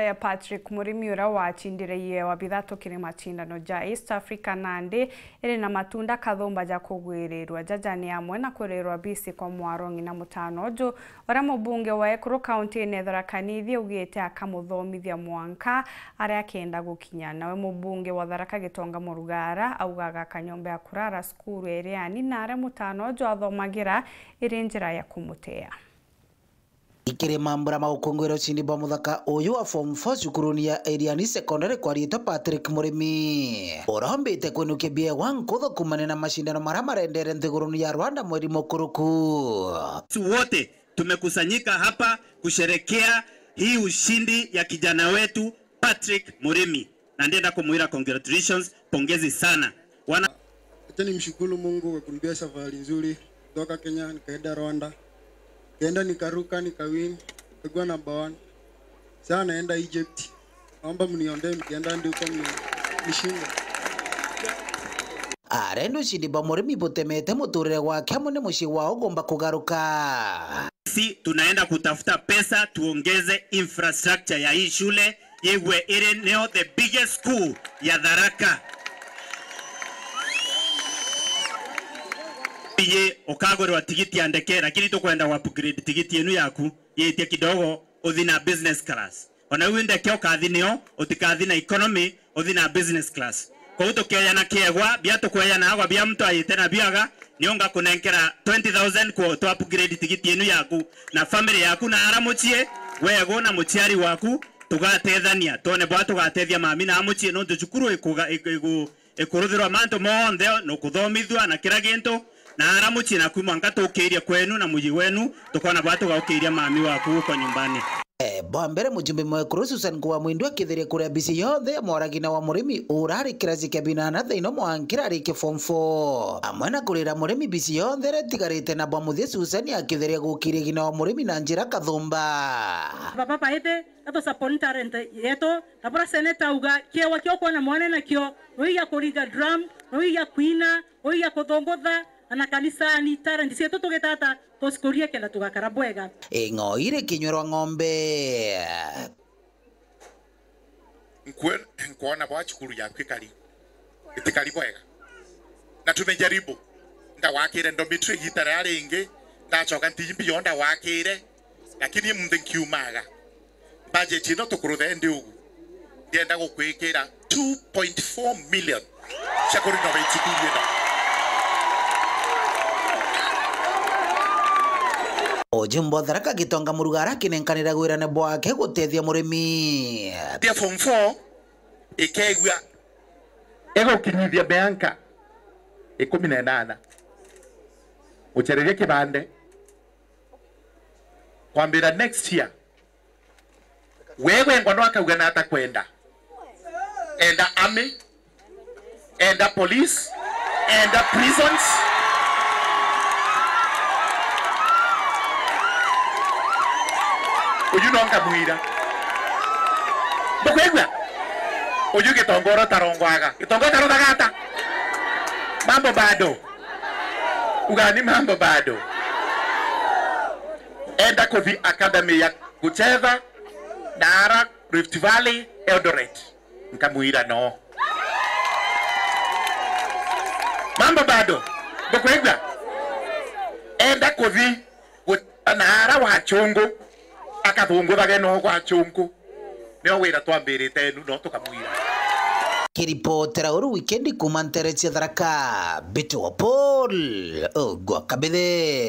ya Patrick Murimiura wachindire ye wabithato kiri machindano ja East Africa Nandi iri na matunda kathumba ja kugwirirwa jajani amwe na kurirwa bisi kwa mwarongi na mutano jo ora mubunge wa Ekuru County nethera kanithi ugite akamuthomithia mwanka ari akenda gukinya nawe mubunge wa Tharaka Gitonga Murugara augaga kanyombe ya kurara skuru eriani na ari mutano jo athomagira iri njira ya kumutea ikire mambura maukongwero chini ba muthaka uyu wa form 4 cukuruni ya Eriani Secondary kwa rita Patrick Murimi orambite kwenuke bia wankotho kumane na mashindano mara marendere nthiguruni ya Rwanda mweri mukuruku. Wote tumekusanyika hapa kusherekea hii ushindi ya kijana wetu Patrick Murimi na ndienda kumuira congratulations, pongezi sana wana. Acha nimshukuru Mungu kwa kunipea safari nzuri kutoka Kenya nikaenda Rwanda. Kenda nikaruka nikawin nikakuwa number 1. Sasa naenda Egypt. Naomba mniombee mkienda ndiko mnishinda. Arendo shindi ba Murimi botemete muturire wake hamwe mushi wao gomba kugaruka. Si tunaenda kutafuta pesa tuongeze infrastructure ya hii shule yewe ire neo the biggest school ya Tharaka. Ye okagorwa tigiti ya ndege lakini tukwenda wa upgrade tigiti yenu yaku yetie kidogo uthina business class ona winde kyo kathinio utikathina economy uthina business class kwa hiyo tukeya na kiegwa bia tukweya na agwa bia mtu ayite na biaga nionga kunenkera 20,000 kwa to upgrade tigiti yenu yaku na family yaku na aramuchie wego na muchiari waku tugatethania tone bwa tugatethia mami na amuchie no tucukuru ikuruthirwa manto monthe no kuthomithwa na kira gintu na aramuchi na kumanga tukiria kwenu na muji wenu tukona batu gaukiria mami waku kwa nyumbani. Bombere mujumbe mwe Ekuru Susan kwa mwindwa kithiria kuria bisi yothe mwaragina wa Murimi urari kirasi kia binana thino mwankira rike form 4 amwana kurira Murimi bisi yothe retigarite na bwamuthia Susan akithiria gukiria gina wa Murimi na njira kathumba baba paite ato saponta rente yeto tabura seneta uga kiewa kio kwa na mwana na kio oiya kuriga drum oiya kuina oiya kuthongotha ana kanisa ni tarandi sieto tugetata tosikuria kenda tugakara bwega ngoire kinyorwa ng'ombe nkuona bwa chukuru ya kwikari itikari bwega na tumejaribu ndawakire ndomitri gitara yale inge ndachoka ntimbi yonda wakire lakini mthenkiumaga budget ino tukuruthe ndi ugu ndienda gukwikira 2.4 million chakuri no vetikirienda Ojimbo Tharaka Gitonga Murugara kinenkanira gwirane bwake gutethia Murimi dia form 4 ikegwa ego kinyithia beanka 18 uchererie kibande kwambira next year wewe ngono akauga na atakwenda enda army enda police enda prisons uyu nonga mwira bukwegwa uyu Gitongoro tarongwaga Gitongoro tarogata mambo bado ugani mambo bado enda kuthi academy ya kucheza Nara Rift Valley Eldoret nkamwira no mambo bado bukwegwa enda kuthi Nara wa chungu akathunguthaga no kwa chungu nio wira twambirite nu no tukamwira kiripotera uru weekend kuma Nterechi Tharaka Bitu wa Paul ogwa kabithe.